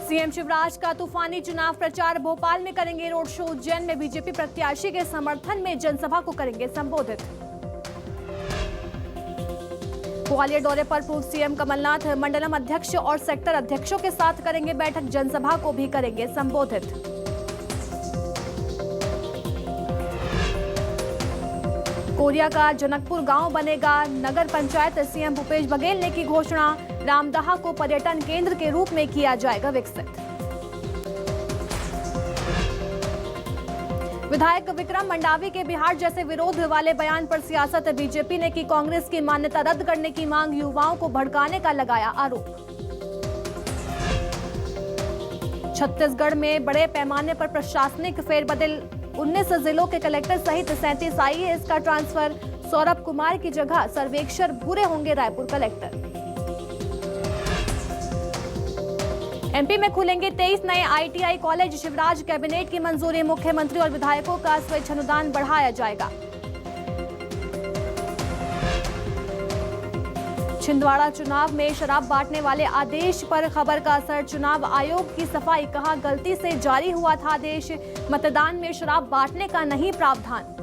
CM Shivraj का तूफानी चुनाव प्रचार, भोपाल में करेंगे रोड शो, उज्जैन में बीजेपी प्रत्याशी के समर्थन में जनसभा को करेंगे संबोधित। ग्वालियर दौरे पर पूर्व सीएम कमलनाथ मंडलम अध्यक्ष और सेक्टर अध्यक्षों के साथ करेंगे बैठक, जनसभा को भी करेंगे संबोधित। कोरिया का जनकपुर गांव बनेगा नगर पंचायत, सीएम भूपेश बघेल ने की घोषणा, रामदहा को पर्यटन केंद्र के रूप में किया जाएगा विकसित। विधायक विक्रम मंडावी के बिहार जैसे विरोध वाले बयान पर सियासत, बीजेपी ने की कांग्रेस की मान्यता रद्द करने की मांग, युवाओं को भड़काने का लगाया आरोप। छत्तीसगढ़ में बड़े पैमाने पर प्रशासनिक फेरबदल, 19 जिलों के कलेक्टर सहित 37 आईएएस का ट्रांसफर, सौरभ कुमार की जगह सर्वेक्षर भूरे होंगे रायपुर कलेक्टर। एमपी में खुलेंगे 23 नए आईटीआई कॉलेज, शिवराज कैबिनेट की मंजूरी, मुख्यमंत्री और विधायकों का स्वेच्छानुदान बढ़ाया जाएगा। छिंदवाड़ा चुनाव में शराब बांटने वाले आदेश पर खबर का असर, चुनाव आयोग की सफाई, कहा गलती से जारी हुआ था आदेश, मतदान में शराब बांटने का नहीं प्रावधान।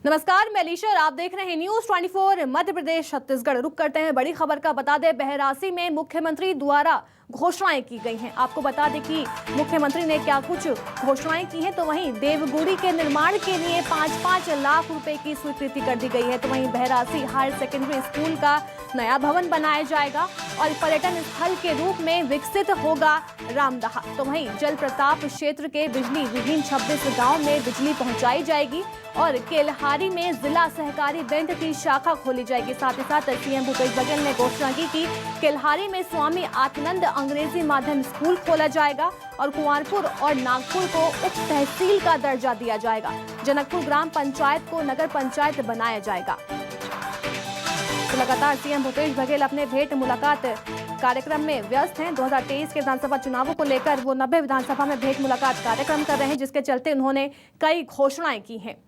नमस्कार, मैं अलीशा और आप देख रहे हैं न्यूज 24 मध्य प्रदेश छत्तीसगढ़। रुक करते हैं बड़ी खबर का। बता दें, बहरासी में मुख्यमंत्री द्वारा घोषणाएं की गई हैं। आपको बता दें कि मुख्यमंत्री ने क्या कुछ घोषणाएं की हैं। तो वहीं देवगुड़ी के निर्माण के लिए 5-5 लाख रुपए की स्वीकृति कर दी गई है। तो वहीं बहरासी हायर सेकेंडरी स्कूल का नया भवन बनाया जाएगा और पर्यटन स्थल के रूप में विकसित होगा रामदहा। तो वहीं जल प्रताप क्षेत्र के बिजली विहीन 26 गाँव में बिजली पहुँचाई जाएगी और केल्हारी में जिला सहकारी बैंक की शाखा खोली जाएगी। साथ ही साथ सीएम भूपेश बघेल ने घोषणा की कि केल्हारी में स्वामी आत्मानंद अंग्रेजी माध्यम स्कूल खोला जाएगा और कुंवरपुर और नागपुर को उप तहसील का दर्जा दिया जाएगा। जनकपुर ग्राम पंचायत को नगर पंचायत बनाया जाएगा। तो लगातार सीएम भूपेश बघेल अपने भेंट मुलाकात कार्यक्रम में व्यस्त हैं। 2023 के विधानसभा चुनावों को लेकर वो 90 विधानसभा में भेंट मुलाकात कार्यक्रम कर रहे हैं, जिसके चलते उन्होंने कई घोषणाएं की हैं।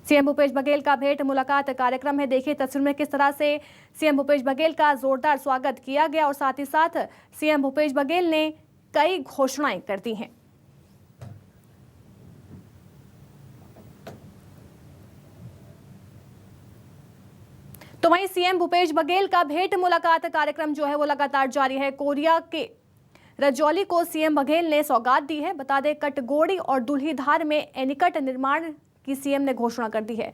सीएम भूपेश बघेल का भेंट मुलाकात कार्यक्रम है। देखिए तस्वीर में किस तरह से सीएम भूपेश बघेल का जोरदार स्वागत किया गया और साथ ही साथ सीएम भूपेश बघेल ने कई घोषणाएं कर दी हैं। तो वहीं सीएम भूपेश बघेल का भेंट मुलाकात कार्यक्रम जो है वो लगातार जारी है। कोरिया के रजौली को सीएम बघेल ने सौगात दी है। बता दें, कटगोड़ी और दुल्हीधार में एनीकट निर्माण की सीएम ने घोषणा कर दी है।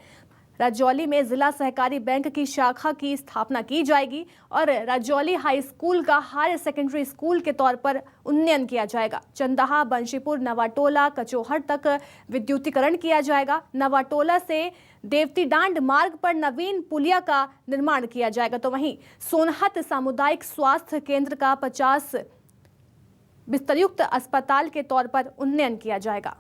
रजौली में जिला सहकारी बैंक की शाखा की स्थापना की जाएगी और रजौली हाई स्कूल का हायर सेकेंडरी स्कूल के तौर पर उन्नयन किया जाएगा। चंदहा, बंशीपुर, नवाटोला, कचोहर तक विद्युतीकरण किया जाएगा। नवाटोला से देवतीडांड मार्ग पर नवीन पुलिया का निर्माण किया जाएगा। तो वहीं सोनहत सामुदायिक स्वास्थ्य केंद्र का 50 बिस्तरयुक्त अस्पताल के तौर पर उन्नयन किया जाएगा।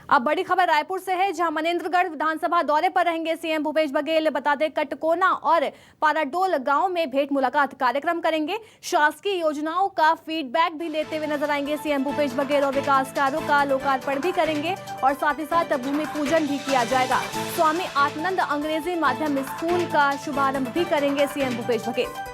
अब बड़ी खबर रायपुर से है, जहां मनेंद्रगढ़ विधानसभा दौरे पर रहेंगे सीएम भूपेश बघेल। बता दें, कटकोना और पाराडोल गांव में भेंट मुलाकात कार्यक्रम करेंगे। शासकीय योजनाओं का फीडबैक भी लेते हुए नजर आएंगे सीएम भूपेश बघेल और विकास कार्यों का लोकार्पण भी करेंगे और साथ ही साथ भूमि पूजन भी किया जाएगा। स्वामी आत्मानंद अंग्रेजी माध्यम स्कूल का शुभारंभ भी करेंगे सीएम भूपेश बघेल।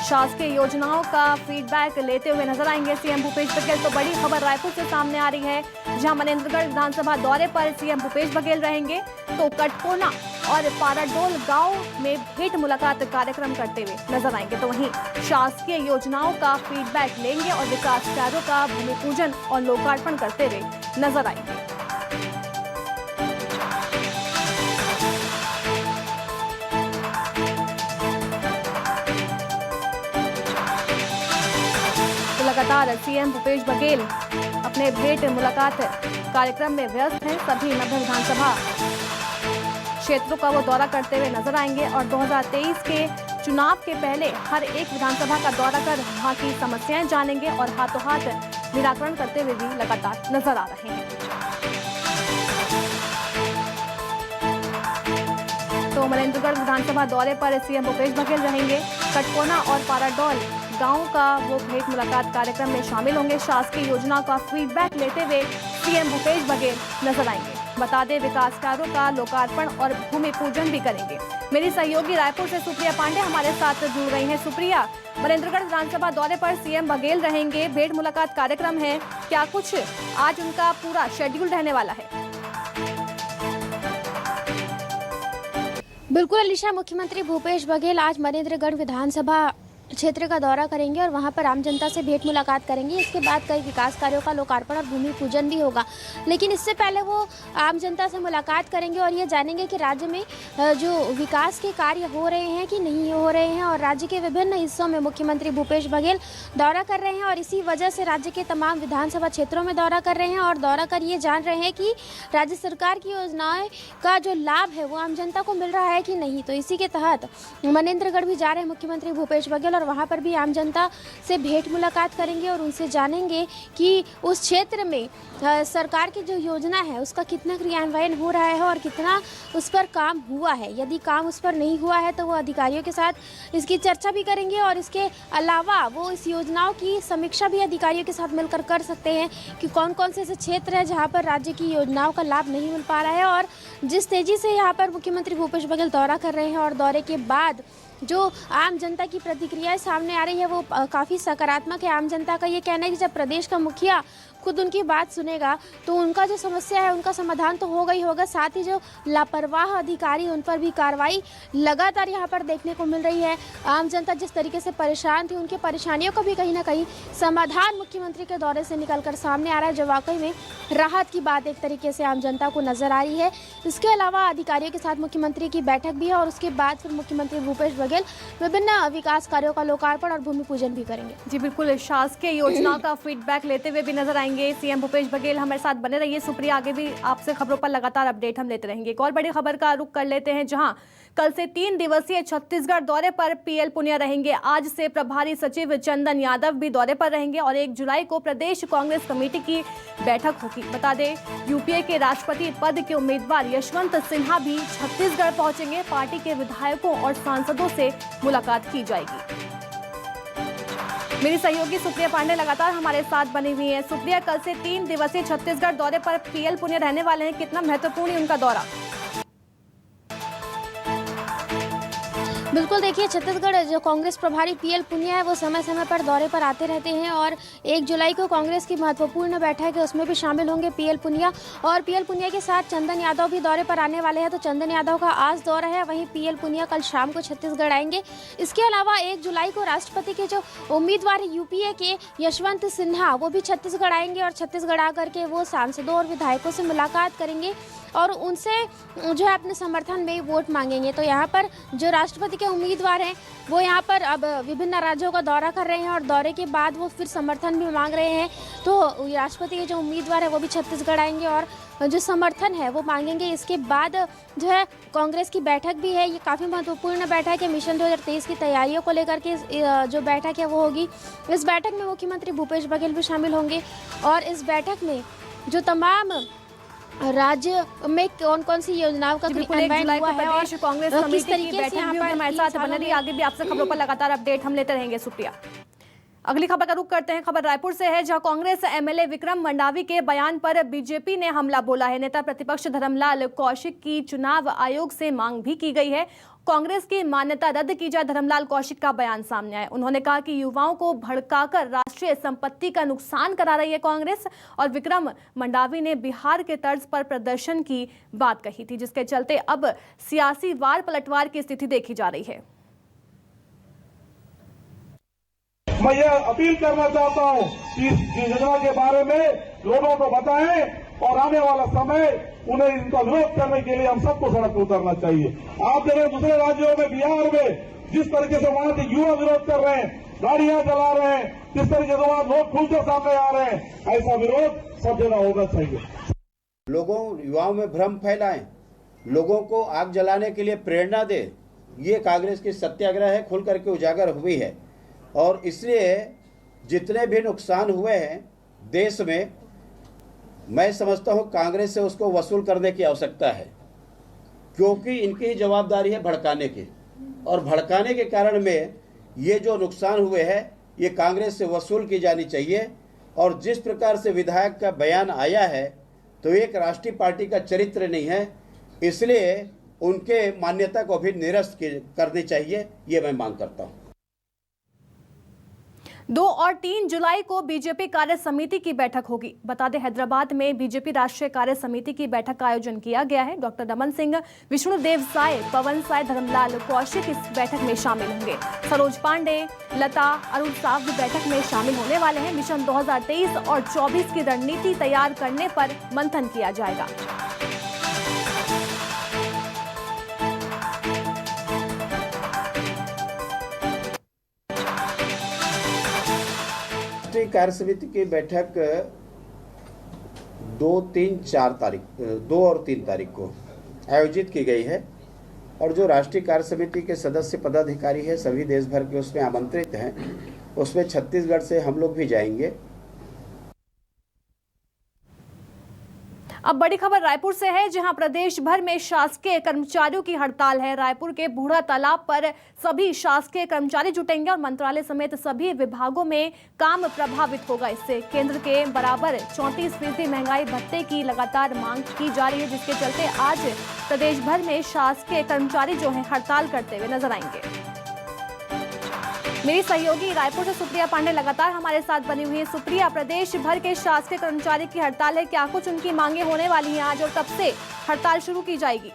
शासकीय योजनाओं का फीडबैक लेते हुए नजर आएंगे सीएम भूपेश बघेल। तो बड़ी खबर रायपुर से सामने आ रही है, जहां मनेंद्रगढ़ विधानसभा दौरे पर सीएम भूपेश बघेल रहेंगे। तो कटकोना और पाराडोल गांव में भेंट मुलाकात कार्यक्रम करते हुए नजर आएंगे। तो वहीं शासकीय योजनाओं का फीडबैक लेंगे और विकास कार्यों का भूमि पूजन और लोकार्पण करते हुए नजर आएंगे। लगातार सीएम भूपेश बघेल अपने भेंट मुलाकात कार्यक्रम में व्यस्त हैं। सभी 90 विधानसभा क्षेत्रों का वो दौरा करते हुए नजर आएंगे और 2023 के चुनाव के पहले हर एक विधानसभा का दौरा कर वहां की समस्याएं जानेंगे और हाथों हाथ निराकरण करते हुए भी लगातार नजर आ रहे हैं। तो मनेंद्रगढ़ विधानसभा दौरे पर सीएम भूपेश बघेल रहेंगे। कटकोना और पाराडोल गांव का वो भेंट मुलाकात कार्यक्रम में शामिल होंगे। शासकीय योजनाओं का फीडबैक लेते हुए सीएम भूपेश बघेल नजर आएंगे। बता दें, विकास कार्यों का लोकार्पण और भूमि पूजन भी करेंगे। मेरी सहयोगी रायपुर से सुप्रिया पांडे हमारे साथ जुड़ गई हैं। सुप्रिया, मनेंद्रगढ़ विधानसभा दौरे पर सीएम बघेल रहेंगे, भेंट मुलाकात कार्यक्रम है, क्या कुछ आज उनका पूरा शेड्यूल रहने वाला है? बिल्कुल अलीशा, मुख्यमंत्री भूपेश बघेल आज मनेंद्रगढ़ विधानसभा क्षेत्र का दौरा करेंगे और वहां पर आम जनता से भेंट मुलाकात करेंगे। इसके बाद कई विकास कार्यों का लोकार्पण और भूमि पूजन भी होगा, लेकिन इससे पहले वो आम जनता से मुलाकात करेंगे और ये जानेंगे कि राज्य में जो विकास के कार्य हो रहे हैं कि नहीं हो रहे हैं। और राज्य के विभिन्न हिस्सों में मुख्यमंत्री भूपेश बघेल दौरा कर रहे हैं और इसी वजह से राज्य के तमाम विधानसभा क्षेत्रों में दौरा कर रहे हैं और दौरा कर ये जान रहे हैं कि राज्य सरकार की योजनाएं का जो लाभ है वो आम जनता को मिल रहा है कि नहीं। तो इसी के तहत मनेंद्रगढ़ भी जा रहे हैं मुख्यमंत्री भूपेश बघेल और वहाँ पर भी आम जनता से भेंट मुलाकात करेंगे और उनसे जानेंगे कि उस क्षेत्र में सरकार की जो योजना है उसका कितना क्रियान्वयन हो रहा है और कितना उस पर काम हुआ है। यदि काम उस पर नहीं हुआ है तो वो अधिकारियों के साथ इसकी चर्चा भी करेंगे और इसके अलावा वो इस योजनाओं की समीक्षा भी अधिकारियों के साथ मिलकर कर सकते हैं कि कौन कौन से ऐसे क्षेत्र है जहाँ पर राज्य की योजनाओं का लाभ नहीं मिल पा रहा है। और जिस तेजी से यहाँ पर मुख्यमंत्री भूपेश बघेल दौरा कर रहे हैं और दौरे के बाद जो आम जनता की प्रतिक्रियाएं सामने आ रही है वो काफ़ी सकारात्मक है। आम जनता का ये कहना है कि जब प्रदेश का मुखिया खुद उनकी बात सुनेगा तो उनका जो समस्या है उनका समाधान तो होगा ही होगा, साथ ही जो लापरवाह अधिकारी उन पर भी कार्रवाई लगातार यहाँ पर देखने को मिल रही है। आम जनता जिस तरीके से परेशान थी उनकी परेशानियों का भी कहीं ना कहीं समाधान मुख्यमंत्री के दौरे से निकलकर सामने आ रहा है, जो वाकई में राहत की बात एक तरीके से आम जनता को नजर आ रही है। इसके अलावा अधिकारियों के साथ मुख्यमंत्री की बैठक भी है और उसके बाद फिर मुख्यमंत्री भूपेश बघेल विभिन्न विकास कार्यों का लोकार्पण और भूमि पूजन भी करेंगे। जी बिल्कुल, शासकीय योजनाओं का फीडबैक लेते हुए भी नजर आएंगे सीएम भूपेश बघेल। हमारे साथ बने रहिए सुप्रिया, आगे भी आपसे खबरों पर लगातार अपडेट हम लेते रहेंगे। एक और बड़ी खबर का रुख कर लेते हैं, जहां कल से 3 दिवसीय छत्तीसगढ़ दौरे पर पीएल पुनिया रहेंगे। आज से प्रभारी सचिव चंदन यादव भी दौरे पर रहेंगे और 1 जुलाई को प्रदेश कांग्रेस कमेटी की बैठक होगी। बता दें, यूपीए के राष्ट्रपति पद के उम्मीदवार यशवंत सिन्हा भी छत्तीसगढ़ पहुंचेंगे। पार्टी के विधायकों और सांसदों से मुलाकात की जाएगी। मेरी सहयोगी सुप्रिया पांडे लगातार हमारे साथ बनी हुई है। सुप्रिया, कल से 3 दिवसीय छत्तीसगढ़ दौरे पर पीएल पुनिया रहने वाले हैं, कितना महत्वपूर्ण है उनका दौरा? बिल्कुल, देखिए, छत्तीसगढ़ जो कांग्रेस प्रभारी पीएल पुनिया है वो समय समय पर दौरे पर आते रहते हैं और 1 जुलाई को कांग्रेस की महत्वपूर्ण बैठक है उसमें भी शामिल होंगे पीएल पुनिया। और पीएल पुनिया के साथ चंदन यादव भी दौरे पर आने वाले हैं, तो चंदन यादव का आज दौरा है, वहीं पीएल पुनिया कल शाम को छत्तीसगढ़ आएंगे। इसके अलावा 1 जुलाई को राष्ट्रपति के जो उम्मीदवार है यूपीए के यशवंत सिन्हा वो भी छत्तीसगढ़ आएंगे और छत्तीसगढ़ आकर के वो सांसदों और विधायकों से मुलाकात करेंगे और उनसे जो है अपने समर्थन में वोट मांगेंगे। तो यहाँ पर जो राष्ट्रपति के उम्मीदवार हैं वो यहाँ पर अब विभिन्न राज्यों का दौरा कर रहे हैं और दौरे के बाद वो फिर समर्थन भी मांग रहे हैं। तो राष्ट्रपति के जो उम्मीदवार है वो भी छत्तीसगढ़ आएंगे और जो समर्थन है वो मांगेंगे। इसके बाद जो है कांग्रेस की बैठक भी है, ये काफ़ी महत्वपूर्ण बैठक है। मिशन 2023 की तैयारियों को लेकर के जो बैठक है वो होगी। इस बैठक में मुख्यमंत्री भूपेश बघेल भी शामिल होंगे और इस बैठक में जो तमाम राज्य में कौन कौन सी योजनाओं का क्रियान्वयन हुआ है और कांग्रेस कमेटी की बैठक भी हमारे साथ बने रही। आगे भी आपसे खबरों पर लगातार अपडेट हम लेते रहेंगे सुप्रिया। अगली खबर का रुख करते हैं। खबर रायपुर से है, जहां कांग्रेस एमएलए विक्रम मंडावी के बयान पर बीजेपी ने हमला बोला है। नेता प्रतिपक्ष धर्मलाल कौशिक की चुनाव आयोग से मांग भी की गई है, कांग्रेस की मान्यता रद्द की जाए। धर्मलाल कौशिक का बयान सामने आया। उन्होंने कहा कि युवाओं को भड़काकर राष्ट्रीय संपत्ति का नुकसान करा रही है कांग्रेस। और विक्रम मंडावी ने बिहार के तर्ज पर प्रदर्शन की बात कही थी, जिसके चलते अब सियासी वार पलटवार की स्थिति देखी जा रही है। मैं ये अपील करना चाहता हूं कि इस योजना के बारे में लोगों को बताएं और आने वाला समय उन्हें इनका विरोध करने के लिए हम सबको सड़क पर उतरना चाहिए। आप देखें दूसरे राज्यों में, बिहार में जिस तरीके से वहां के युवा विरोध कर रहे हैं, गाड़ियां चला रहे हैं, किस तरीके से वहां लोग खुलकर सामने आ रहे हैं, ऐसा विरोध सब जगह होना चाहिए। लोगों युवाओं में भ्रम फैलाएं, लोगों को आग जलाने के लिए प्रेरणा दे, ये कांग्रेस की सत्याग्रह है, खुल करके उजागर हुई है। और इसलिए जितने भी नुकसान हुए हैं देश में, मैं समझता हूँ कांग्रेस से उसको वसूल करने की आवश्यकता है, क्योंकि इनकी ही जवाबदारी है भड़काने की, और भड़काने के कारण में ये जो नुकसान हुए हैं ये कांग्रेस से वसूल की जानी चाहिए। और जिस प्रकार से विधायक का बयान आया है तो एक राष्ट्रीय पार्टी का चरित्र नहीं है, इसलिए उनके मान्यता को भी निरस्त करनी चाहिए, ये मैं मांग करता हूँ। 2 और 3 जुलाई को बीजेपी कार्य समिति की बैठक होगी। बता दें हैदराबाद में बीजेपी राष्ट्रीय कार्य समिति की बैठक का आयोजन किया गया है। डॉक्टर रमन सिंह, विष्णुदेव साय, पवन साय, धर्मलाल कौशिक इस बैठक में शामिल होंगे। सरोज पांडे, लता, अरुण साव भी बैठक में शामिल होने वाले हैं। मिशन 2023 और 24 की रणनीति तैयार करने पर मंथन किया जाएगा। राष्ट्रीय कार्य समिति की बैठक 2 और 3 तारीख को आयोजित की गई है, और जो राष्ट्रीय कार्य समिति के सदस्य पदाधिकारी है सभी देश भर के उसमें आमंत्रित हैं। उसमें छत्तीसगढ़ से हम लोग भी जाएंगे। अब बड़ी खबर रायपुर से है, जहां प्रदेश भर में शासकीय कर्मचारियों की हड़ताल है। रायपुर के बूढ़ा तालाब पर सभी शासकीय कर्मचारी जुटेंगे और मंत्रालय समेत सभी विभागों में काम प्रभावित होगा। इससे केंद्र के बराबर 34% महंगाई भत्ते की लगातार मांग की जा रही है, जिसके चलते आज प्रदेश भर में शासकीय कर्मचारी जो है हड़ताल करते हुए नजर आएंगे। मेरी सहयोगी रायपुर से सुप्रिया पांडे लगातार हमारे साथ बनी हुई है। सुप्रिया, प्रदेश भर के शासकीय कर्मचारी की हड़ताल है, क्या कुछ उनकी मांगे होने वाली हैं आज और कब से हड़ताल शुरू की जाएगी?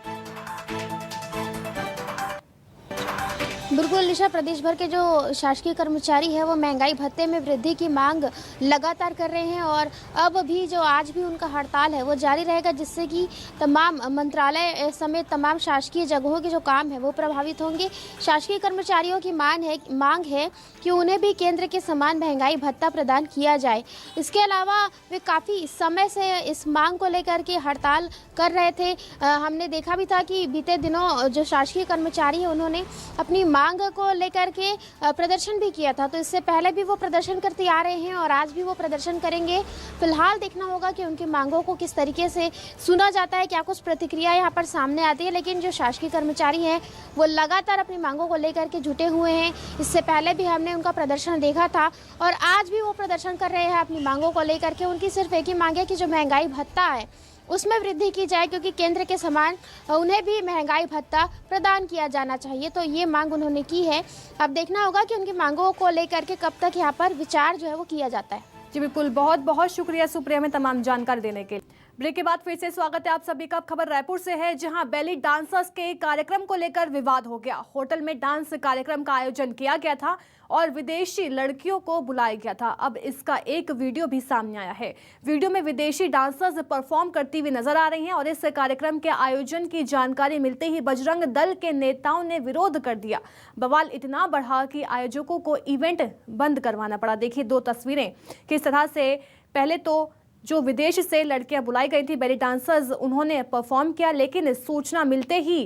बिल्कुल निशा, प्रदेश भर के जो शासकीय कर्मचारी है वो महंगाई भत्ते में वृद्धि की मांग लगातार कर रहे हैं, और अब भी जो आज भी उनका हड़ताल है वो जारी रहेगा, जिससे कि तमाम मंत्रालय समेत तमाम शासकीय जगहों के जो काम है वो प्रभावित होंगे। शासकीय कर्मचारियों की मांग है कि उन्हें भी केंद्र के समान महंगाई भत्ता प्रदान किया जाए। इसके अलावा वे काफ़ी समय से इस मांग को लेकर के हड़ताल कर रहे थे। हमने देखा भी था कि बीते दिनों जो शासकीय कर्मचारी है उन्होंने अपनी मांग को लेकर के प्रदर्शन भी किया था, तो इससे पहले भी वो प्रदर्शन करते आ रहे हैं और आज भी वो प्रदर्शन करेंगे। फिलहाल देखना होगा कि उनकी मांगों को किस तरीके से सुना जाता है, क्या कुछ प्रतिक्रिया यहाँ पर सामने आती है। लेकिन जो शासकीय कर्मचारी हैं वो लगातार अपनी मांगों को लेकर के जुटे हुए हैं। इससे पहले भी हमने उनका प्रदर्शन देखा था और आज भी वो प्रदर्शन कर रहे हैं अपनी मांगों को लेकर के। उनकी सिर्फ एक ही मांग है कि जो महंगाई भत्ता है उसमें वृद्धि की जाए, क्योंकि केंद्र के समान उन्हें भी महंगाई भत्ता प्रदान किया जाना चाहिए। तो ये मांग उन्होंने की है। अब देखना होगा कि उनकी मांगों को लेकर के कब तक यहाँ पर विचार जो है वो किया जाता है। जी बिल्कुल, बहुत बहुत शुक्रिया सुप्रिया में तमाम जानकारी देने के लिए। ब्रेक के बाद फिर से स्वागत है आप सभी का। खबर रायपुर से है, जहां बेली डांसर्स के कार्यक्रम को लेकर विवाद हो गया। होटल में डांस कार्यक्रम का आयोजन किया गया था और विदेशी लड़कियों को बुलाया गया था। अब इसका एक वीडियो भी सामने आया है। वीडियो में विदेशी डांसर्स परफॉर्म करती हुई नजर आ रही हैं और इस कार्यक्रम के आयोजन की जानकारी मिलते ही बजरंग दल के नेताओं ने विरोध कर दिया। बवाल इतना बढ़ा कि आयोजकों को इवेंट बंद करवाना पड़ा। देखिए 2 तस्वीरें किस तरह से। पहले तो जो विदेश से लड़कियां बुलाई गई थी बेली डांसर्स, उन्होंने परफॉर्म किया, लेकिन सूचना मिलते ही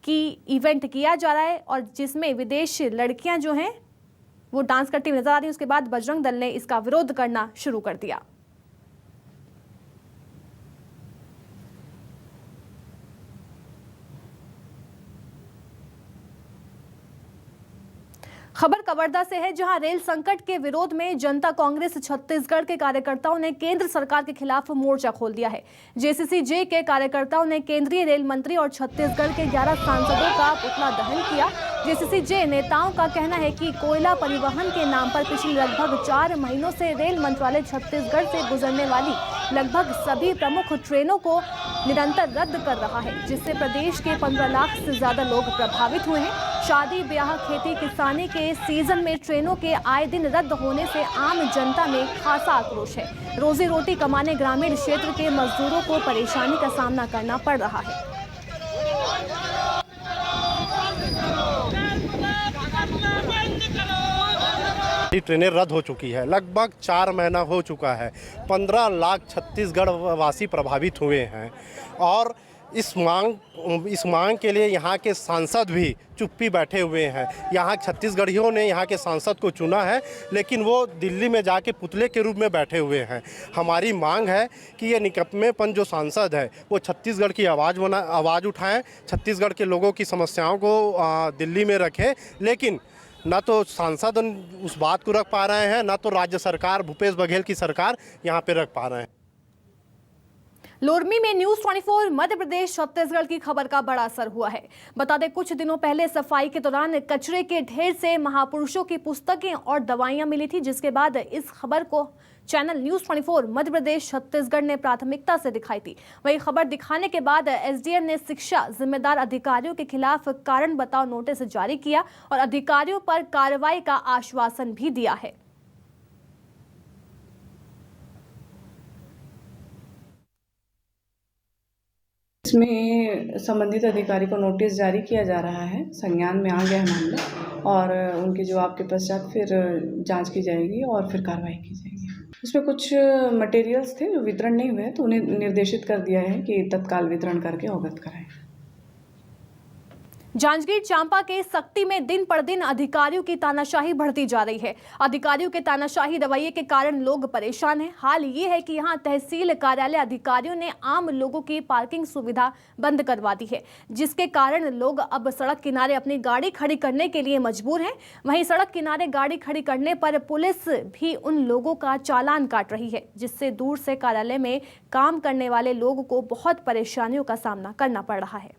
कि इवेंट किया जा रहा है और जिसमें विदेश लड़कियां जो हैं वो डांस करती हुई नजर आ रही है, उसके बाद बजरंग दल ने इसका विरोध करना शुरू कर दिया। खबर कवर्धा से है, जहां रेल संकट के विरोध में जनता कांग्रेस छत्तीसगढ़ के कार्यकर्ताओं ने केंद्र सरकार के खिलाफ मोर्चा खोल दिया है। जेसीसी-जे के कार्यकर्ताओं ने केंद्रीय रेल मंत्री और छत्तीसगढ़ के 11 सांसदों का पुतला दहन किया। जेसीसी-जे नेताओं का कहना है कि कोयला परिवहन के नाम पर पिछले लगभग 4 महीनों से रेल मंत्रालय छत्तीसगढ़ से गुजरने वाली लगभग सभी प्रमुख ट्रेनों को निरंतर रद्द कर रहा है, जिससे प्रदेश के 15 लाख से ज्यादा लोग प्रभावित हुए हैं। शादी ब्याह, खेती किसानी के सीजन में ट्रेनों के आए दिन रद्द होने से आम जनता में खासा आक्रोश है। रोजी रोटी कमाने ग्रामीण क्षेत्र के मजदूरों को परेशानी का सामना करना पड़ रहा है। ट्रेनें रद्द हो चुकी है, लगभग 4 महीना हो चुका है। 15 लाख छत्तीसगढ़ वासी प्रभावित हुए हैं और इस मांग के लिए यहाँ के सांसद भी चुप्पी बैठे हुए हैं। यहाँ छत्तीसगढ़ियों ने यहाँ के सांसद को चुना है, लेकिन वो दिल्ली में जाके पुतले के रूप में बैठे हुए हैं। हमारी मांग है कि ये निकम्मेपन जो सांसद है वो छत्तीसगढ़ की आवाज़ उठाएं, छत्तीसगढ़ के लोगों की समस्याओं को दिल्ली में रखें। लेकिन ना तो सांसद उस बात को रख पा रहे हैं, ना तो राज्य सरकार, भूपेश बघेल की सरकार यहाँ पे रख पा रहे हैं। लोरमी में न्यूज 24 मध्य प्रदेश छत्तीसगढ़ की खबर का बड़ा असर हुआ है। बता दें, कुछ दिनों पहले सफाई के दौरान कचरे के ढेर से महापुरुषों की पुस्तकें और दवाइयां मिली थी, जिसके बाद इस खबर को चैनल न्यूज 24 मध्य प्रदेश छत्तीसगढ़ ने प्राथमिकता से दिखाई थी। वही खबर दिखाने के बाद एसडीएम ने शिक्षा जिम्मेदार अधिकारियों के खिलाफ कारण बताओ नोटिस जारी किया और अधिकारियों पर कार्रवाई का आश्वासन भी दिया है। इसमें संबंधित अधिकारी को नोटिस जारी किया जा रहा है, संज्ञान में आ गया है मामला और उनके जवाब के पश्चात फिर जांच की जाएगी और फिर कार्रवाई की जाएगी। उसमें कुछ मटेरियल्स थे जो वितरण नहीं हुए, तो उन्हें निर्देशित कर दिया है कि तत्काल वितरण करके अवगत कराएं। जांजगीर चांपा के सक्ती में दिन पर दिन अधिकारियों की तानाशाही बढ़ती जा रही है। अधिकारियों के तानाशाही रवैये के कारण लोग परेशान हैं। हाल ये है कि यहां तहसील कार्यालय अधिकारियों ने आम लोगों की पार्किंग सुविधा बंद करवा दी है, जिसके कारण लोग अब सड़क किनारे अपनी गाड़ी खड़ी करने के लिए मजबूर हैं। वहीं सड़क किनारे गाड़ी खड़ी करने पर पुलिस भी उन लोगों का चालान काट रही है, जिससे दूर से कार्यालय में काम करने वाले लोगों को बहुत परेशानियों का सामना करना पड़ रहा है।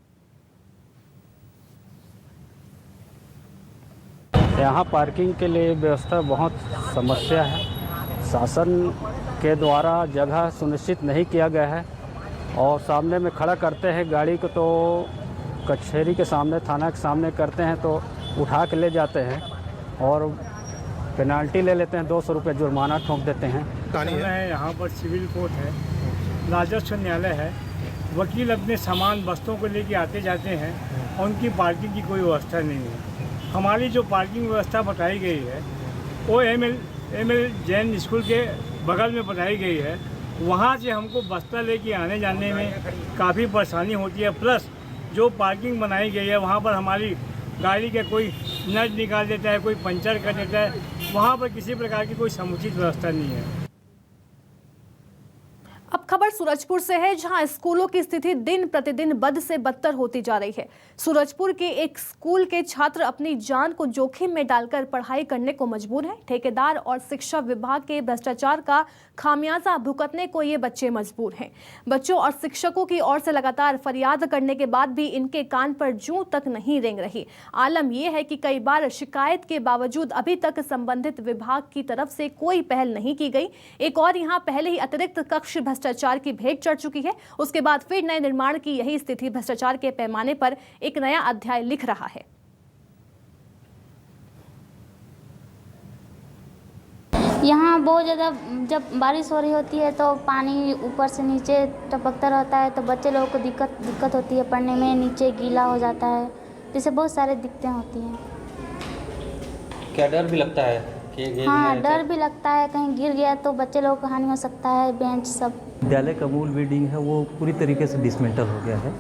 यहाँ पार्किंग के लिए व्यवस्था बहुत समस्या है। शासन के द्वारा जगह सुनिश्चित नहीं किया गया है और सामने में खड़ा करते हैं गाड़ी को तो कचहरी के सामने, थाना के सामने करते हैं तो उठा के ले जाते हैं और पेनाल्टी ले लेते हैं, 200 रुपये जुर्माना ठोक देते हैं। यहाँ पर सिविल कोर्ट है, राजस्व न्यायालय है, वकील अपने सामान वस्तुओं को लेके आते जाते हैं और उनकी पार्किंग की कोई व्यवस्था नहीं है। हमारी जो पार्किंग व्यवस्था बताई गई है वो एमएल जैन स्कूल के बगल में बनाई गई है। वहाँ से हमको बस्ता लेके आने जाने में काफ़ी परेशानी होती है। प्लस जो पार्किंग बनाई गई है वहाँ पर हमारी गाड़ी का कोई नट निकाल देता है, कोई पंचर कर देता है। वहाँ पर किसी प्रकार की कोई समुचित व्यवस्था नहीं है। अब खबर सूरजपुर से है, जहां स्कूलों की स्थिति दिन प्रतिदिन बद से बदतर होती जा रही है। सूरजपुर के एक स्कूल के छात्र अपनी जान को जोखिम में डालकर पढ़ाई करने को मजबूर हैं। ठेकेदार और शिक्षा विभाग के भ्रष्टाचार का खामियाजा भुगतने को ये बच्चे मजबूर हैं। बच्चों और शिक्षकों की ओर से लगातार फरियाद करने के बाद भी इनके कान पर जूं तक नहीं रेंग रही। आलम यह है कि कई बार शिकायत के बावजूद अभी तक संबंधित विभाग की तरफ से कोई पहल नहीं की गई। एक और यहाँ पहले ही अतिरिक्त कक्ष भ्रष्टाचार की भेंट चढ़ चुकी है। उसके बाद फिर नए निर्माण की यही स्थिति भ्रष्टाचार के पैमाने पर एक नया अध्याय लिख रहा है। यहाँ बहुत ज़्यादा जब बारिश हो रही होती है तो पानी ऊपर से नीचे टपकता रहता है, तो बच्चे लोगों को दिक्कत होती है पढ़ने में। नीचे गीला हो जाता है, जिससे बहुत सारे दिक्कतें होती हैं। क्या डर भी लगता है कि हाँ, डर भी लगता है, कहीं गिर गया तो बच्चे लोगों को हानि हो सकता है। बेंच सब, विद्यालय का मूल बिल्डिंग है वो पूरी तरीके से डिसमेंटल हो गया है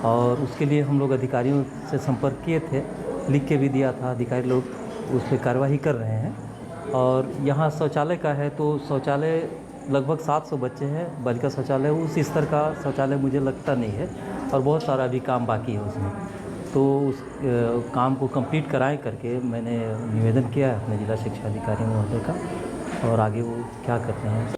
और उसके लिए हम लोग अधिकारियों से संपर्क किए थे, लिख के भी दिया था। अधिकारी लोग उस पर कार्रवाई कर रहे हैं। और यहाँ शौचालय का है तो शौचालय लगभग 700 बच्चे हैं, बालिका शौचालय उस स्तर का शौचालय मुझे लगता नहीं है और बहुत सारा अभी काम बाकी है उसमें। तो उस काम को कंप्लीट कराएं करके मैंने निवेदन किया है अपने जिला शिक्षा अधिकारी महोदय का, और आगे वो क्या करते हैं।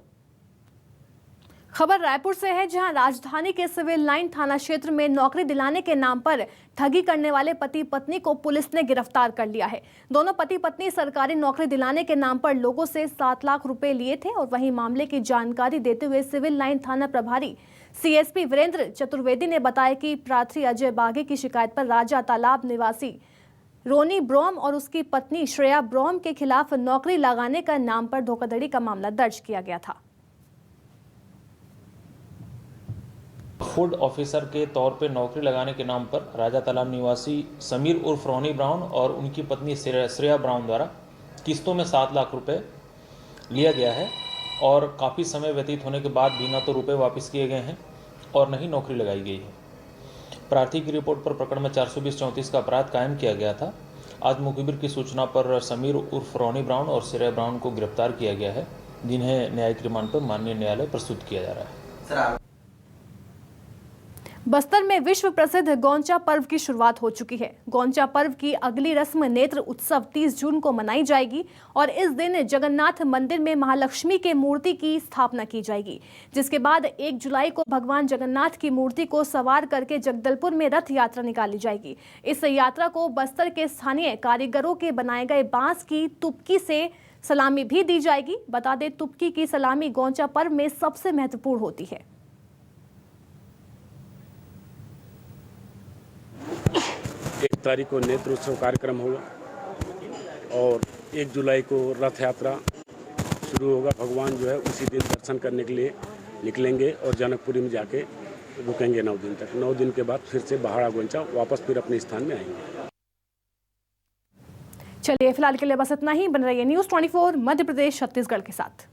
खबर रायपुर से है, जहां राजधानी के सिविल लाइन थाना क्षेत्र में नौकरी दिलाने के नाम पर ठगी करने वाले पति पत्नी को पुलिस ने गिरफ्तार कर लिया है। दोनों पति पत्नी सरकारी नौकरी दिलाने के नाम पर लोगों से 7 लाख रुपए लिए थे और वहीं मामले की जानकारी देते हुए सिविल लाइन थाना प्रभारी सीएसपी वीरेंद्र चतुर्वेदी ने बताया कि प्रार्थी अजय बाघे की शिकायत पर राजा तालाब निवासी रोनी ब्रोम और उसकी पत्नी श्रेया ब्रोम के खिलाफ नौकरी लगाने का नाम पर धोखाधड़ी का मामला दर्ज किया गया था। फूड ऑफिसर के तौर पे नौकरी लगाने के नाम पर राजा तालाब निवासी समीर उर्फ रोनी ब्राउन और उनकी पत्नी श्रेया ब्राउन द्वारा किस्तों में 7 लाख रुपए लिया गया है और काफ़ी समय व्यतीत होने के बाद भी न तो रुपए वापस किए गए हैं और न ही नौकरी लगाई गई है। प्रार्थी की रिपोर्ट पर प्रकरण में 420-34 का अपराध कायम किया गया था। आज मुखबिर की सूचना पर समीर उर्फ रोनी ब्राउन और श्रेया ब्राउन को गिरफ्तार किया गया है, जिन्हें न्यायिक रिमांड पर माननीय न्यायालय प्रस्तुत किया जा रहा है। बस्तर में विश्व प्रसिद्ध गोंचा पर्व की शुरुआत हो चुकी है। गोंचा पर्व की अगली रस्म नेत्र उत्सव 30 जून को मनाई जाएगी और इस दिन जगन्नाथ मंदिर में महालक्ष्मी के मूर्ति की स्थापना की जाएगी, जिसके बाद 1 जुलाई को भगवान जगन्नाथ की मूर्ति को सवार करके जगदलपुर में रथ यात्रा निकाली जाएगी। इस यात्रा को बस्तर के स्थानीय कारीगरों के बनाए गए बांस की तुपकी से सलामी भी दी जाएगी। बता दें, तुपकी की सलामी गोंचा पर्व में सबसे महत्वपूर्ण होती है। 1 तारीख को नेत्र उत्सव कार्यक्रम होगा और 1 जुलाई को रथ यात्रा शुरू होगा। भगवान जो है उसी दिन दर्शन करने के लिए निकलेंगे और जनकपुरी में जाके रुकेंगे 9 दिन तक। 9 दिन के बाद फिर से बहाड़ा गोंचा वापस फिर अपने स्थान में आएंगे। चलिए, फिलहाल के लिए बस इतना ही। बन रहिए न्यूज़ 24 मध्य प्रदेश छत्तीसगढ़ के साथ।